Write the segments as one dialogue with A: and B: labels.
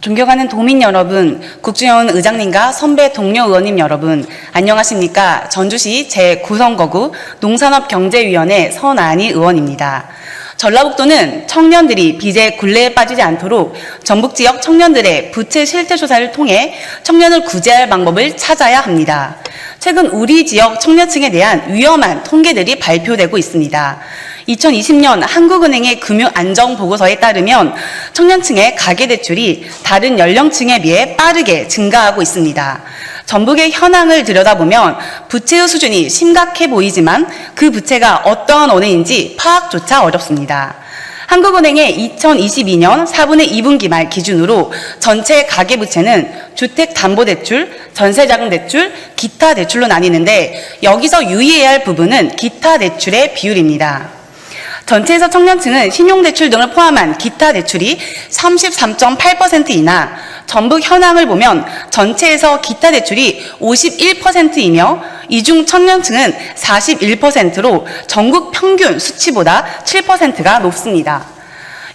A: 존경하는 도민 여러분, 국주의원 의장님과 선배 동료 의원님 여러분, 안녕하십니까? 전주시 제9선거구 농산업경제위원회 선안희 의원입니다. 전라북도는 청년들이 빚의 굴레에 빠지지 않도록 전북 지역 청년들의 부채 실태 조사를 통해 청년을 구제할 방법을 찾아야 합니다. 최근 우리 지역 청년층에 대한 위험한 통계들이 발표되고 있습니다. 2020년 한국은행의 금융안정보고서에 따르면 청년층의 가계대출이 다른 연령층에 비해 빠르게 증가하고 있습니다. 전북의 현황을 들여다보면 부채의 수준이 심각해 보이지만 그 부채가 어떠한 원인인지 파악조차 어렵습니다. 한국은행의 2022년 4분기 2분기 말 기준으로 전체 가계부채는 주택담보대출, 전세자금대출, 기타 대출로 나뉘는데 여기서 유의해야 할 부분은 기타 대출의 비율입니다. 전체에서 청년층은 신용대출 등을 포함한 기타 대출이 33.8%이나 전북 현황을 보면 전체에서 기타 대출이 51%이며 이중 청년층은 41%로 전국 평균 수치보다 7%가 높습니다.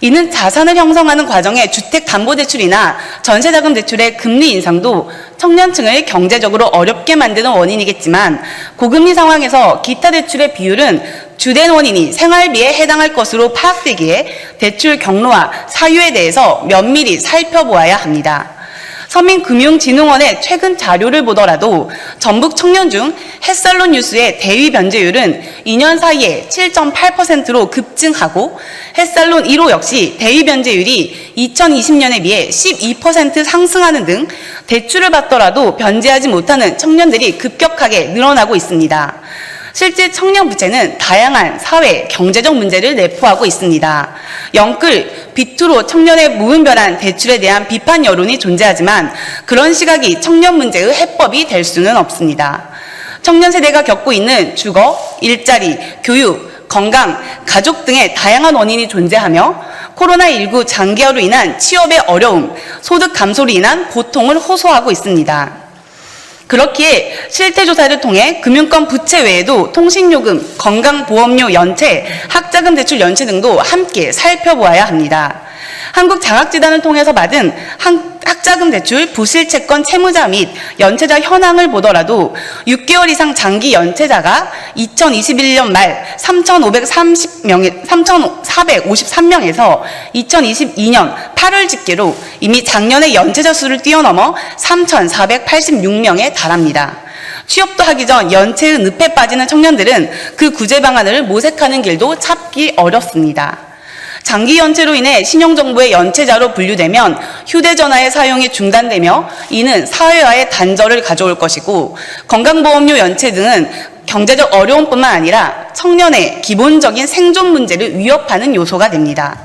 A: 이는 자산을 형성하는 과정에 주택담보대출이나 전세자금대출의 금리 인상도 청년층을 경제적으로 어렵게 만드는 원인이겠지만 고금리 상황에서 기타 대출의 비율은 주된 원인이 생활비에 해당할 것으로 파악되기에 대출 경로와 사유에 대해서 면밀히 살펴보아야 합니다. 서민금융진흥원의 최근 자료를 보더라도 전북 청년 중 햇살론 뉴스의 대위 변제율은 2년 사이에 7.8%로 급증하고 햇살론 1호 역시 대위 변제율이 2020년에 비해 12% 상승하는 등 대출을 받더라도 변제하지 못하는 청년들이 급격하게 늘어나고 있습니다. 실제 청년 부채는 다양한 사회, 경제적 문제를 내포하고 있습니다. 영끌, 비투로 청년의 무분별한 대출에 대한 비판 여론이 존재하지만 그런 시각이 청년 문제의 해법이 될 수는 없습니다. 청년 세대가 겪고 있는 주거, 일자리, 교육, 건강, 가족 등의 다양한 원인이 존재하며 코로나19 장기화로 인한 취업의 어려움, 소득 감소로 인한 고통을 호소하고 있습니다. 그렇기에 실태조사를 통해 금융권 부채 외에도 통신요금, 건강보험료 연체, 학자금 대출 연체 등도 함께 살펴보아야 합니다. 한국장학재단을 통해서 받은 학자금 대출 부실채권 채무자 및 연체자 현황을 보더라도 6개월 이상 장기 연체자가 2021년 말 3,453명에서 2022년 8월 집계로 이미 작년의 연체자 수를 뛰어넘어 3,486명에 달합니다. 취업도 하기 전 연체의 늪에 빠지는 청년들은 그 구제 방안을 모색하는 길도 찾기 어렵습니다. 장기 연체로 인해 신용정보의 연체자로 분류되면 휴대전화의 사용이 중단되며 이는 사회와의 단절을 가져올 것이고 건강보험료 연체 등은 경제적 어려움뿐만 아니라 청년의 기본적인 생존 문제를 위협하는 요소가 됩니다.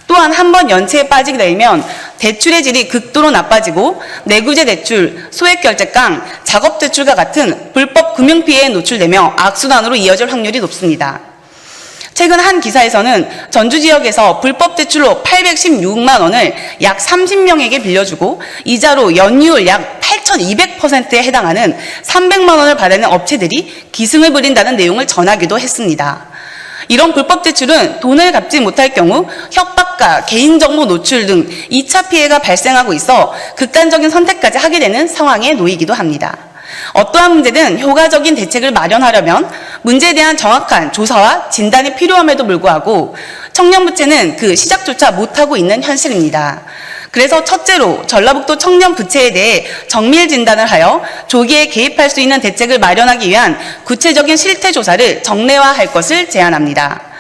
A: 또한 한번 연체에 빠지게 되면 대출의 질이 극도로 나빠지고 내구재 대출, 소액결제강, 작업대출과 같은 불법 금융피해에 노출되며 악순환으로 이어질 확률이 높습니다. 최근 한 기사에서는 전주 지역에서 불법 대출로 816만 원을 약 30명에게 빌려주고 이자로 연이율 약 8,200%에 해당하는 300만 원을 받아낸 업체들이 기승을 부린다는 내용을 전하기도 했습니다. 이런 불법 대출은 돈을 갚지 못할 경우 협박과 개인정보 노출 등 2차 피해가 발생하고 있어 극단적인 선택까지 하게 되는 상황에 놓이기도 합니다. 어떠한 문제든 효과적인 대책을 마련하려면 문제에 대한 정확한 조사와 진단이 필요함에도 불구하고 청년 부채는 그 시작조차 못하고 있는 현실입니다. 그래서 첫째로 전라북도 청년 부채에 대해 정밀 진단을 하여 조기에 개입할 수 있는 대책을 마련하기 위한 구체적인 실태 조사를 정례화할 것을 제안합니다.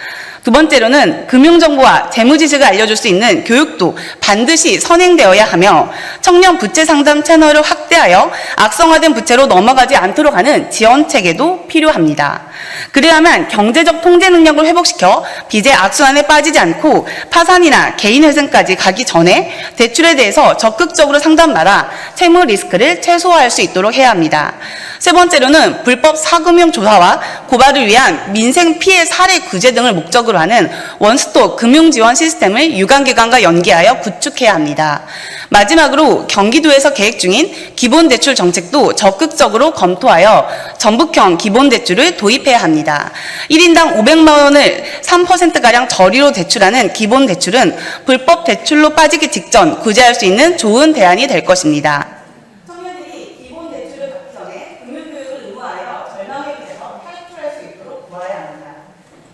A: 두 번째로는 금융정보와 재무지식을 알려줄 수 있는 교육도 반드시 선행되어야 하며 청년 부채 상담 채널을 확대하여 악성화된 부채로 넘어가지 않도록 하는 지원체계도 필요합니다. 그래야만 경제적 통제 능력을 회복시켜 빚의 악순환에 빠지지 않고 파산이나 개인회생까지 가기 전에 대출에 대해서 적극적으로 상담받아 채무 리스크를 최소화할 수 있도록 해야 합니다. 세 번째로는 불법 사금융 조사와 고발을 위한 민생 피해 사례 구제 등을 목적으로 하는 원스톱 금융지원 시스템을 유관기관과 연계하여 구축해야 합니다. 마지막으로 경기도에서 계획 중인 기본대출 정책도 적극적으로 검토하여 전북형 기본대출을 도입해 도입해야 합니다. 1인당 500만 원을 3%가량 저리로 대출하는 기본 대출은 불법 대출로 빠지기 직전 구제할 수 있는 좋은 대안이 될 것입니다. 청년들이 기본 대출을 받기 전에 금융교육을 의무화하여 절망회피에서 탈출할 수 있도록 도와야 합니다.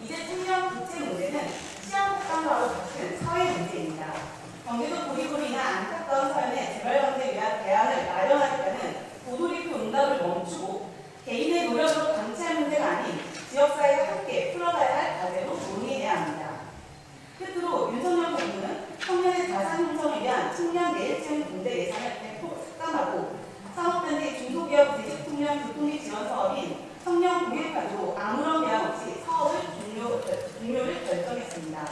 A: 이제 청년 부채 문제는 시한폭탄과로 같은 사회 문제입니다. 경제적 고립으로 인한 안타까운 삶의 재발관리를 위한 대안을 마련하겠다는 고도리표 응답을 멈추고 개인의 노력으로 방치할 문제가 아닌 지역사회가 함께 풀어가야 할 과제로 논의해야 합니다. 끝으로 윤석열 정부는 청년의 자산 형성을 위한 청년 내일체험 공대 예산을 대폭 삭감하고 산업단지 중소기업 재직청년 교통비 지원 사업인 청년 공익카드로 아무런 제한 없이 사업을 종료를 결정했습니다.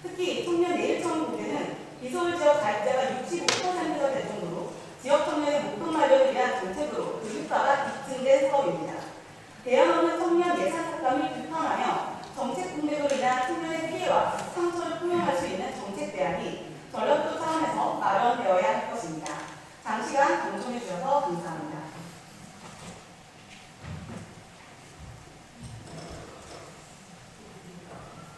A: 특히 청년 내일체험 공대는 비서울 지역 가입자가 65%가 될 정도로 지역 청년의 목돈 마련을 위한 정책으로 교육화가 입증된 사업입니다. 대안 없는 청년 예산 삭감을 비판하며 정책 공백으로 인한 청년의 피해와 상처를 포용할 수 있는 정책 대안이 전략도 차원에서 마련되어야 할 것입니다. 장시간 경청해 주셔서 감사합니다.